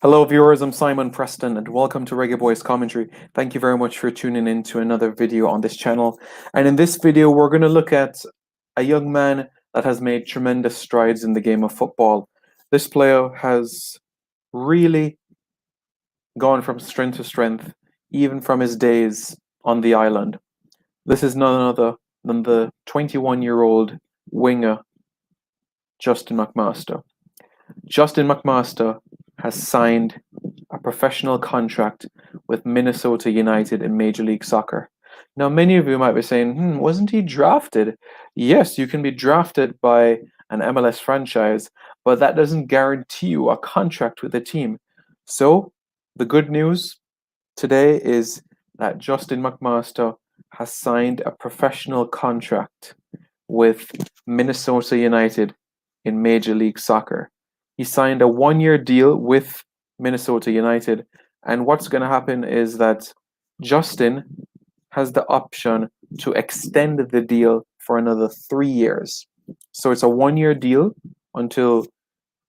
Hello, viewers. I'm Simon Preston, and welcome to Reggae Boyz Commentary. Thank you very much for tuning in to another video on this channel. And in this video, we're going to look at a young man that has made tremendous strides in the game of football. This player has really gone from strength to strength, even from his days on the island. This is none other than the 21-year-old winger, Justin McMaster. Justin McMaster has signed a professional contract with Minnesota United in Major League Soccer. Now, many of you might be saying, wasn't he drafted? Yes, you can be drafted by an MLS franchise, but that doesn't guarantee you a contract with a team. So, the good news today is that Justin McMaster has signed a professional contract with Minnesota United in Major League Soccer. He signed a one-year deal with Minnesota United, and what's going to happen is that Justin has the option to extend the deal for another 3 years. So it's a one-year deal until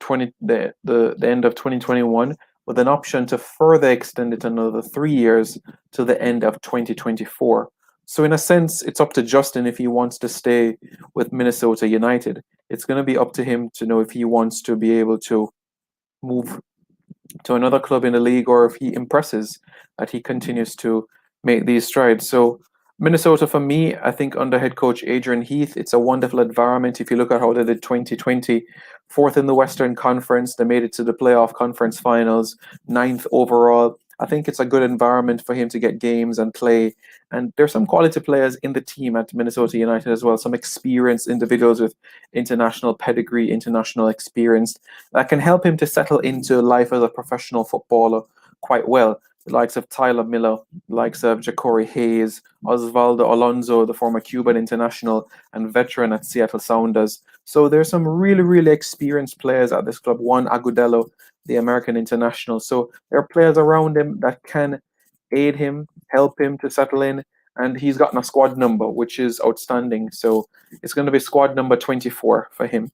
the end of 2021, with an option to further extend it another 3 years to the end of 2024. So in a sense, it's up to Justin if he wants to stay with Minnesota United. It's going to be up to him to know if he wants to be able to move to another club in the league, or if he impresses that he continues to make these strides. So Minnesota, for me, I think under head coach Adrian Heath, it's a wonderful environment. If you look at how they did 2020, fourth in the Western Conference, they made it to the playoff conference finals, ninth overall. I think it's a good environment for him to get games and play. And there's some quality players in the team at Minnesota United as well, some experienced individuals with international pedigree, international experience that can help him to settle into life as a professional footballer quite well. The likes of Tyler Miller, the likes of Jacori Hayes, Osvaldo Alonso, the former Cuban international and veteran at Seattle Sounders. So there's some really, really experienced players at this club. Juan Agudelo, the American international. So there are players around him that can aid him, help him to settle in. And he's gotten a squad number, which is outstanding. So it's going to be squad number 24 for him.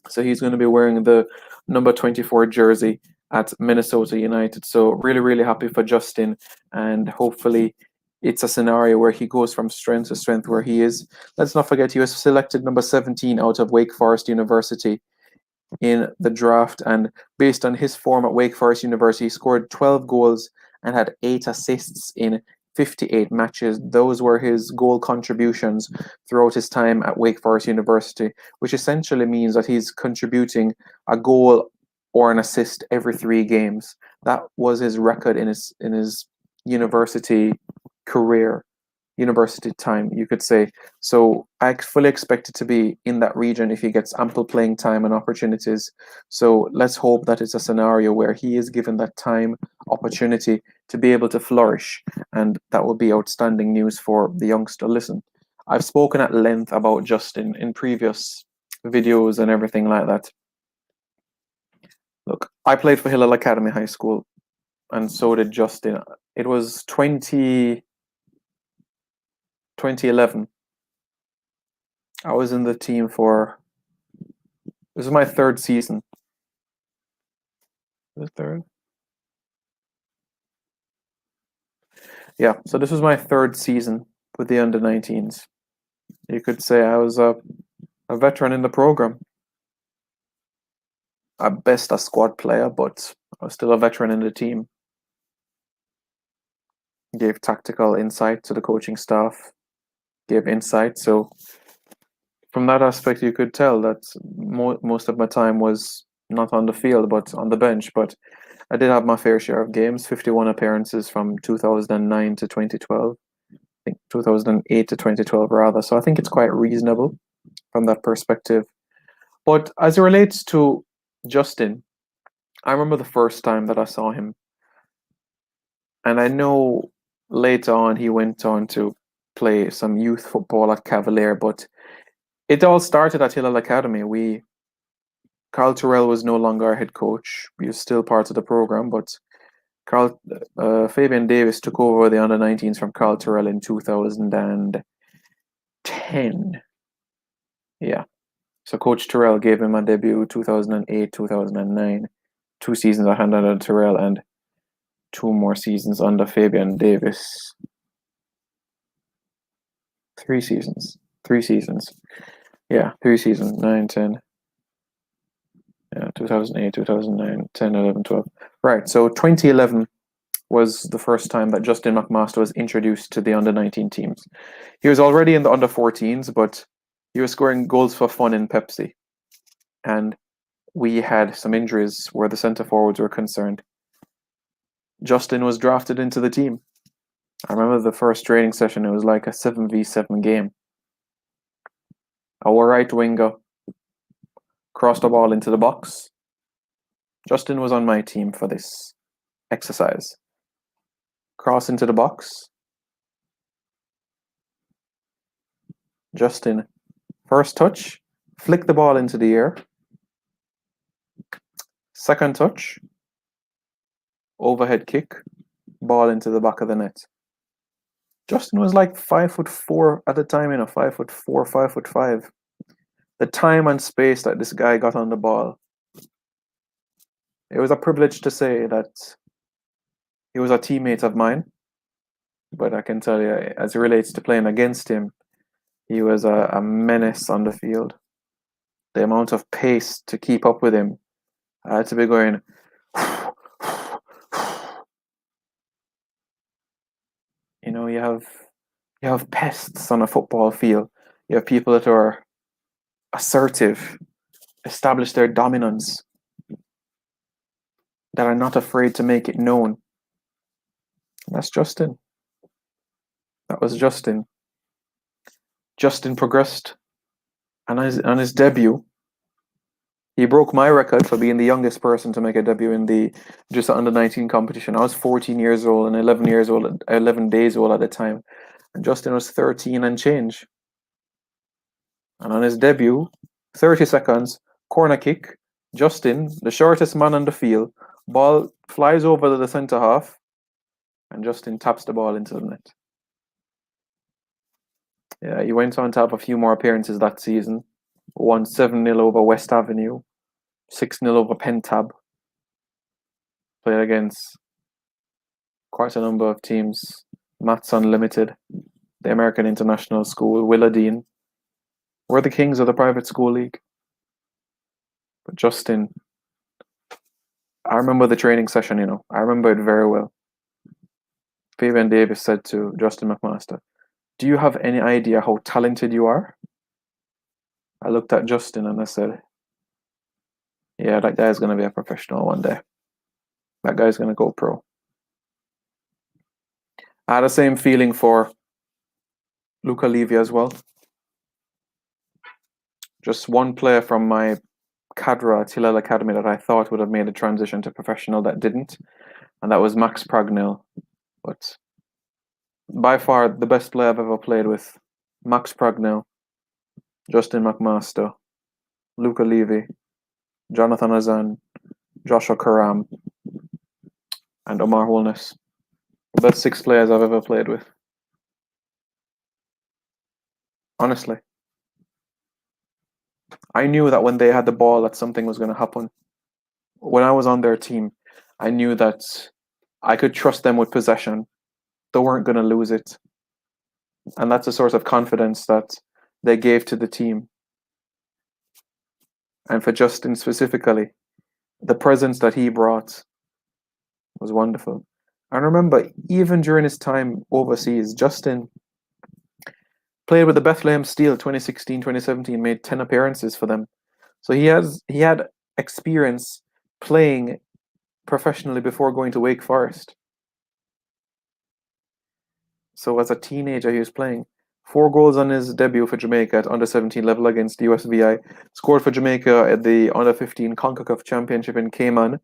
So he's going to be wearing the number 24 jersey at Minnesota United. So really, really happy for Justin. And hopefully it's a scenario where he goes from strength to strength where he is. Let's not forget he was selected number 17 out of Wake Forest University in the draft. And based on his form at Wake Forest University, he scored 12 goals and had 8 assists in 58 matches. Those were his goal contributions throughout his time at Wake Forest University, which essentially means that he's contributing a goal or an assist every 3 games. That was his record in his university career, university time, you could say. So I fully expect it to be in that region if he gets ample playing time and opportunities. So let's hope that it's a scenario where he is given that time, opportunity to be able to flourish, and that will be outstanding news for the youngster. Listen, I've spoken at length about Justin in previous videos and everything like that. Look, I played for Hillel Academy High School, and so did Justin. It was 2011. I was in the team for, this is my third season. The third? Yeah, so this was my third season with the under-19s. You could say I was a veteran in the program. At best a squad player, but I was still a veteran in the team. Gave tactical insight to the coaching staff, gave insight. So from that aspect, you could tell that most of my time was not on the field, but on the bench. But I did have my fair share of games, 51 appearances from 2009 to 2012. I think 2008 to 2012 rather. So I think it's quite reasonable from that perspective. But as it relates to Justin, I remember the first time that I saw him. And I know later on he went on to play some youth football at Cavalier, but it all started at Hillel Academy. Carl Terrell was no longer our head coach. He was still part of the program, but Fabian Davis took over the under-19s from Carl Terrell in 2010. Yeah. So Coach Terrell gave him a debut 2008, 2009, 2 seasons under Terrell and 2 more seasons under Fabian Davis. 3 seasons. 3 seasons. Yeah, 3 seasons. 9, 10. Yeah, 2008, 2009, 10, 11, 12. Right, so 2011 was the first time that Justin McMaster was introduced to the under-19 teams. He was already in the under-14s, but he was scoring goals for fun in Pepsi. And we had some injuries where the centre forwards were concerned. Justin was drafted into the team. I remember the first training session, it was like a 7v7 game. Our right winger crossed the ball into the box. Justin was on my team for this exercise. Cross into the box. Justin, first touch, flick the ball into the air. Second touch, overhead kick, ball into the back of the net. Justin was like 5'4" at the time, 5'4", 5'5". The time and space that this guy got on the ball. It was a privilege to say that he was a teammate of mine. But I can tell you, as it relates to playing against him, he was a menace on the field. The amount of pace to keep up with him, I had to be going. You have pests on a football field. You have people that are assertive, establish their dominance, that are not afraid to make it known. And that's Justin. That was Justin. Justin progressed, and on his debut, he broke my record for being the youngest person to make a debut in the just under-19 competition. I was 14 years old and 11 days old at the time, and Justin was 13 and change. And on his debut, 30 seconds, corner kick, Justin, the shortest man on the field, ball flies over the centre half, and Justin taps the ball into the net. Yeah, he went on to have a few more appearances that season. Won 7-0 over West Avenue, 6-0 over Pentab. Played against quite a number of teams. Mats Unlimited, the American International School, Willardine. We're the kings of the private school league. But Justin, I remember the training session, I remember it very well. Fabian Davis said to Justin McMaster, "Do you have any idea how talented you are?" I looked at Justin and I said, "Yeah, that guy's going to be a professional one day. That guy's going to go pro." I had the same feeling for Luca Levy as well. Just one player from my cadre, Hillel Academy, that I thought would have made a transition to professional that didn't, and that was Max Pragnell. But by far the best player I've ever played with, Max Pragnell, Justin McMaster, Luca Levy, Jonathan Azan, Joshua Karam, and Omar Holness. The best 6 players I've ever played with. Honestly. I knew that when they had the ball that something was going to happen. When I was on their team, I knew that I could trust them with possession. They weren't going to lose it. And that's a source of confidence that they gave to the team. And for Justin specifically, the presence that he brought was wonderful. And remember, even during his time overseas, Justin played with the Bethlehem Steel 2016, 2017, made 10 appearances for them. So he had experience playing professionally before going to Wake Forest. So as a teenager, he was playing. 4 goals on his debut for Jamaica at under-17 level against the USVI. Scored for Jamaica at the under-15 CONCACAF Championship in Cayman,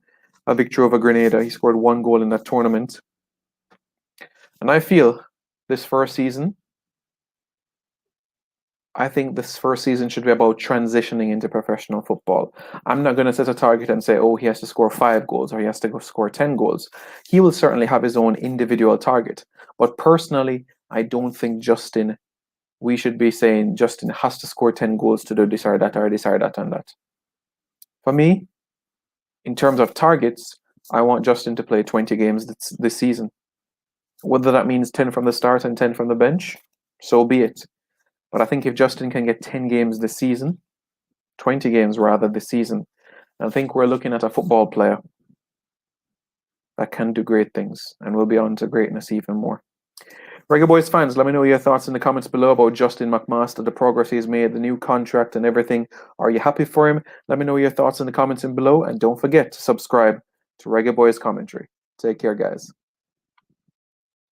a victory over Grenada. He scored 1 goal in that tournament. And I feel this first season, I think this first season should be about transitioning into professional football. I'm not going to set a target and say, oh, he has to score 5 goals or he has to go score 10 goals. He will certainly have his own individual target. But personally, I don't think we should be saying Justin has to score 10 goals to do this or that or this or that and that. For me, in terms of targets, I want Justin to play 20 games this season. Whether that means 10 from the start and 10 from the bench, so be it. But I think if Justin can get 10 games this season, 20 games rather this season, I think we're looking at a football player that can do great things and will be on to greatness even more. Reggae Boyz fans, let me know your thoughts in the comments below about Justin McMaster, the progress he's made, the new contract and everything. Are you happy for him? Let me know your thoughts in the comments below, and don't forget to subscribe to Reggae Boyz Commentary. Take care, guys.